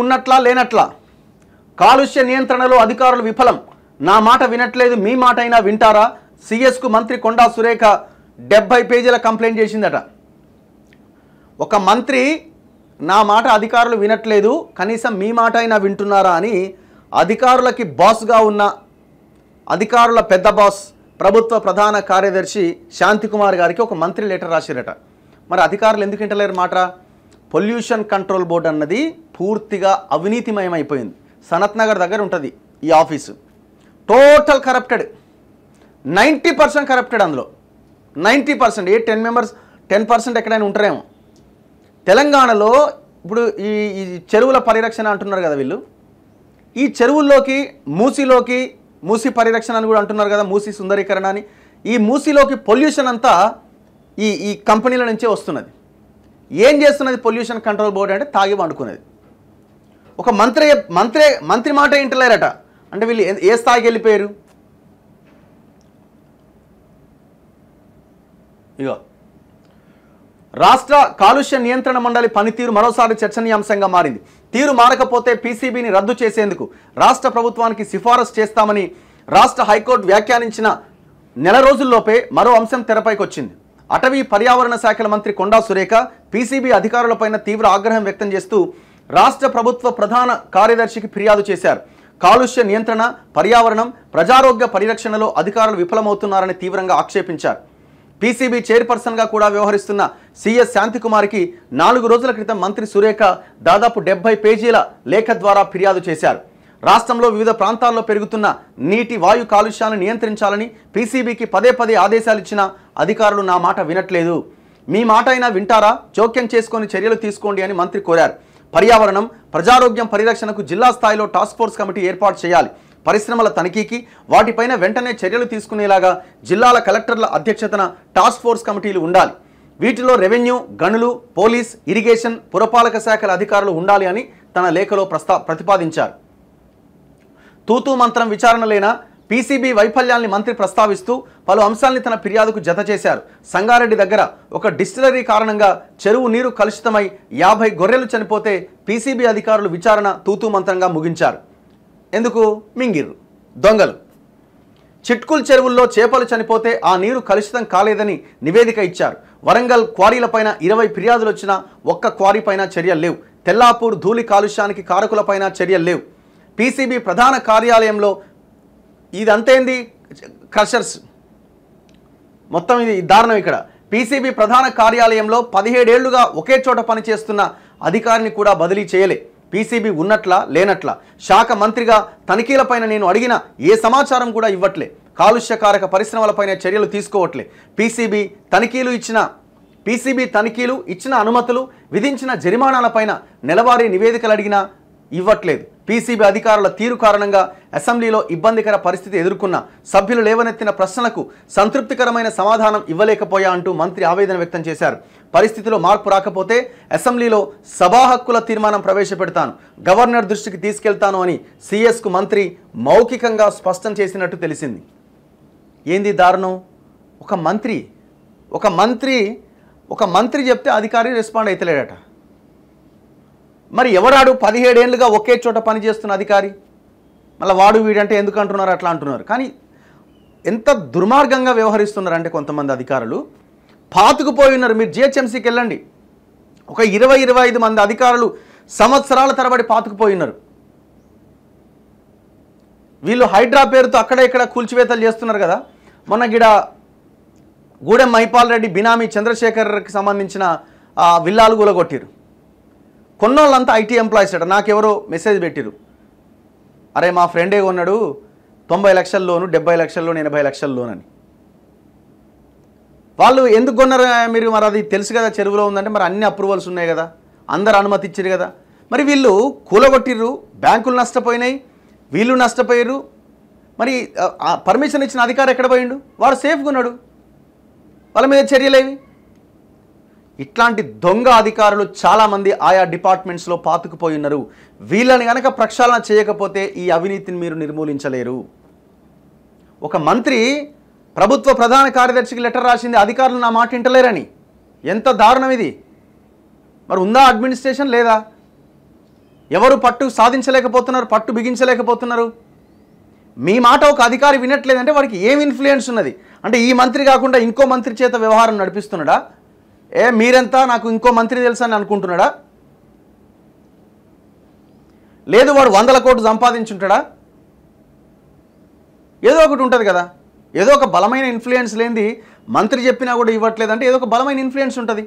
ఉన్నట్లా లేనట్లా? కాలుష్య నియంత్రణలో అధికారులు విఫలం, నా మాట వినట్లేదు, మీ మాట అయినా వింటారా? సిఎస్కు మంత్రి కొండా సురేఖ 70 పేజీల కంప్లైంట్ చేసిందట. ఒక మంత్రి నా మాట అధికారులు వినట్లేదు, కనీసం మీ మాట అయినా వింటున్నారా అని అధికారులకి బాస్గా ఉన్న అధికారుల పెద్ద బాస్ ప్రభుత్వ ప్రధాన కార్యదర్శి శాంతికుమార్ గారికి ఒక మంత్రి లెటర్ రాసిరట. మరి అధికారులు ఎందుకు వింటలేరు మాట? పొల్యూషన్ కంట్రోల్ బోర్డు అన్నది పూర్తిగా అవినీతిమయమైపోయింది. సనత్ నగర్ దగ్గర ఉంటుంది ఈ ఆఫీసు. Total corrupted, 90% corrupted. అందులో 90%, 10 మెంబర్స్ 10% ఎక్కడైనా ఉంటారేమో. తెలంగాణలో ఇప్పుడు ఈ చెరువుల పరిరక్షణ అంటున్నారు కదా వీళ్ళు. ఈ చెరువుల్లోకి మూసి పరిరక్షణ అని కూడా అంటున్నారు కదా, మూసి సుందరీకరణ అని. ఈ మూసిలోకి పొల్యూషన్ అంతా ఈ కంపెనీల నుంచే వస్తున్నది. ఏం చేస్తున్నది పొల్యూషన్ కంట్రోల్ బోర్డు అంటే? తాగి వండుకునేది. ఒక మంత్రి మాట వింటలేరట అంటే వీళ్ళు ఏ స్థాయికి వెళ్ళిపోయారు? ఇగో, రాష్ట్ర కాలుష్య నియంత్రణ మండలి పనితీరు మరోసారి చర్చనీయాంశంగా మారింది. తీరు మారకపోతే పీసీబీని రద్దు చేసేందుకు రాష్ట్ర ప్రభుత్వానికి సిఫారసు చేస్తామని రాష్ట్ర హైకోర్టు వ్యాఖ్యానించిన నెల రోజుల్లోపే మరో అంశం తెరపైకి వచ్చింది. అటవీ పర్యావరణ శాఖల మంత్రి కొండా సురేఖ పీసీబీ అధికారులపైన తీవ్ర ఆగ్రహం వ్యక్తం చేస్తూ రాష్ట్ర ప్రభుత్వ ప్రధాన కార్యదర్శికి ఫిర్యాదు చేశారు. కాలుష్య నియంత్రణ, పర్యావరణం, ప్రజారోగ్య పరిరక్షణలో అధికారులు విఫలమవుతున్నారని తీవ్రంగా ఆక్షేపించారు. పీసీబీ చైర్పర్సన్గా కూడా వ్యవహరిస్తున్న సిఎస్ శాంతికుమార్కి 4 రోజుల క్రితం మంత్రి సురేఖ దాదాపు 70 పేజీల లేఖ ద్వారా ఫిర్యాదు చేశారు. రాష్ట్రంలో వివిధ ప్రాంతాల్లో పెరుగుతున్న నీటి, వాయు కాలుష్యాలను నియంత్రించాలని పీసీబీకి పదే ఆదేశాలు ఇచ్చిన అధికారులు నా మాట వినట్లేదు, మీ మాట అయినా వింటారా? జోక్యం చేసుకొని చర్యలు తీసుకోండి అని మంత్రి కోరారు. పర్యావరణం, ప్రజారోగ్యం పరిరక్షణకు జిల్లా స్థాయిలో టాస్క్ ఫోర్స్ కమిటీ ఏర్పాటు చేయాలి. పరిశ్రమల తనిఖీకి వాటిపైన వెంటనే చర్యలు తీసుకునేలాగా జిల్లాల కలెక్టర్ల అధ్యక్షతన టాస్క్ ఫోర్స్ కమిటీలు ఉండాలి. వీటిలో రెవెన్యూ, గనులు, పోలీస్, ఇరిగేషన్, పురపాలక శాఖల అధికారులు ఉండాలి అని తన లేఖలో ప్రతిపాదించారు. తూతూ మంత్రం విచారణ లేన పీసీబీ వైఫల్యాల్ని మంత్రి ప్రస్తావిస్తూ పలు అంశాల్ని తన ఫిర్యాదుకు జత చేశారు. సంగారెడ్డి దగ్గర ఒక డిస్టిలరీ కారణంగా చెరువు నీరు కలుషితమై 50 గొర్రెలు చనిపోతే పీసీబీ అధికారులు విచారణ తూతూ మంత్రంగా ముగించారు. ఎందుకు? మింగిర్రు దొంగలు. చిట్కుల్ చెరువుల్లో చేపలు చనిపోతే ఆ నీరు కలుషితం కాలేదని నివేదిక ఇచ్చారు. వరంగల్ క్వారీలపైన 20 ఫిర్యాదులు వచ్చినా ఒక్క క్వారీపైన చర్యలు లేవు. తెల్లాపూర్ ధూళి కాలుష్యానికి కారకులపైన చర్యలు లేవు. పీసీబీ ప్రధాన కార్యాలయంలో ఇదంతేంది క్రషర్స్ మొత్తం ఇది దారుణం. ఇక్కడ పీసీబీ ప్రధాన కార్యాలయంలో 17 ఏళ్లుగా ఒకే చోట పనిచేస్తున్న అధికారిని కూడా బదిలీ చేయలే. పీసీబీ ఉన్నట్లా లేనట్లా? శాఖ మంత్రిగా తనిఖీలపైన నేను అడిగిన ఏ సమాచారం కూడా ఇవ్వట్లే. కాలుష్యకారక పరిశ్రమలపైన చర్యలు తీసుకోవట్లే. పీసీబీ తనిఖీలు ఇచ్చిన అనుమతులు, విధించిన జరిమానాలపైన నెలవారీ నివేదికలు అడిగినా ఇవ్వట్లేదు. పీసీబీ అధికారుల తీరు కారణంగా అసెంబ్లీలో ఇబ్బందికర పరిస్థితి ఎదుర్కొన్న సభ్యులు లేవనెత్తిన ప్రశ్నలకు సంతృప్తికరమైన సమాధానం ఇవ్వలేకపోయా అంటూ మంత్రి ఆవేదన వ్యక్తం చేశారు. పరిస్థితిలో మార్పు రాకపోతే అసెంబ్లీలో సభా హక్కుల తీర్మానం ప్రవేశపెడతాను, గవర్నర్ దృష్టికి తీసుకెళ్తాను అని సిఎస్కు మంత్రి మౌఖికంగా స్పష్టం చేసినట్టు తెలిసింది. ఏంది దారుణం? ఒక మంత్రి చెప్తే అధికారి రెస్పాండ్ అయితలేడట. మరి ఎవడాడు 17 ఏళ్ళుగా ఒకే చోట పనిచేస్తున్న అధికారి? మళ్ళీ వాడు వీడంటే ఎందుకు అంటున్నారు? అట్లా అంటున్నారు. కానీ ఎంత దుర్మార్గంగా వ్యవహరిస్తున్నారంటే కొంతమంది అధికారులు పాతుకుపోయి ఉన్నారు. మీరు జిహెచ్ఎంసీకి వెళ్ళండి, ఒక 20-25 మంది అధికారులు సంవత్సరాల తరబడి పాతుకుపోయి ఉన్నారు. వీళ్ళు హైడ్రా పేరుతో అక్కడ ఇక్కడ కూల్చివేతలు చేస్తున్నారు కదా. మొన్న గిడ గూడెం మహిపాల్ రెడ్డి బినామీ చంద్రశేఖర్కి సంబంధించిన విల్లాలు కూలగొట్టిరు. కొన్నోళ్ళంతా ఐటీ ఎంప్లాయీస్ అట. నాకెవరో మెసేజ్ పెట్టిరు, అరే మా ఫ్రెండే కొన్నాడు 90 లక్షల లోను, 70 లక్షల లోను, 80 లక్షల లోన్ అని. వాళ్ళు ఎందుకు కొన్నారు మీరు? మరి అది తెలుసు కదా చెరువులో ఉందంటే. మరి అన్ని అప్రూవల్స్ ఉన్నాయి కదా, అందరు అనుమతి ఇచ్చారు కదా. మరి వీళ్ళు కూలగొట్టిర్రు, బ్యాంకులు నష్టపోయినాయి, వీళ్ళు నష్టపోయారు. మరి పర్మిషన్ ఇచ్చిన అధికారి ఎక్కడ పోయిండు? వాడు సేఫ్గా ఉన్నాడు, వాళ్ళ మీద చర్యలేవి? ఇట్లాంటి దొంగ అధికారులు చాలామంది ఆయా డిపార్ట్మెంట్స్లో పాతుకుపోయి ఉన్నారు. వీళ్ళని కనుక ప్రక్షాళన చేయకపోతే ఈ అవినీతిని మీరు నిర్మూలించలేరు. ఒక మంత్రి ప్రభుత్వ ప్రధాన కార్యదర్శికి లెటర్ రాసింది, అధికారులు నా మాట వింటలేరని. ఎంత దారుణం ఇది! మరి ఉందా అడ్మినిస్ట్రేషన్? లేదా? ఎవరు పట్టు సాధించలేకపోతున్నారు, పట్టు బిగించలేకపోతున్నారు? మీ మాట ఒక అధికారి వినట్లేదంటే వాడికి ఏం ఇన్ఫ్లుయెన్స్ ఉన్నది? అంటే ఈ మంత్రి కాకుండా ఇంకో మంత్రి చేత వ్యవహారం నడిపిస్తున్నాడా? మీరెంత, నాకు ఇంకో మంత్రి తెలుసా అని అనుకుంటున్నాడా? లేదు వాడు 100 కోట్లు సంపాదించుంటాడా? ఏదో ఒకటి ఉంటుంది కదా, ఏదో ఒక బలమైన ఇన్ఫ్లుయెన్స్ లేనిది మంత్రి చెప్పినా కూడా ఇవ్వట్లేదంటే ఏదో ఒక బలమైన ఇన్ఫ్లుయెన్స్ ఉంటుంది.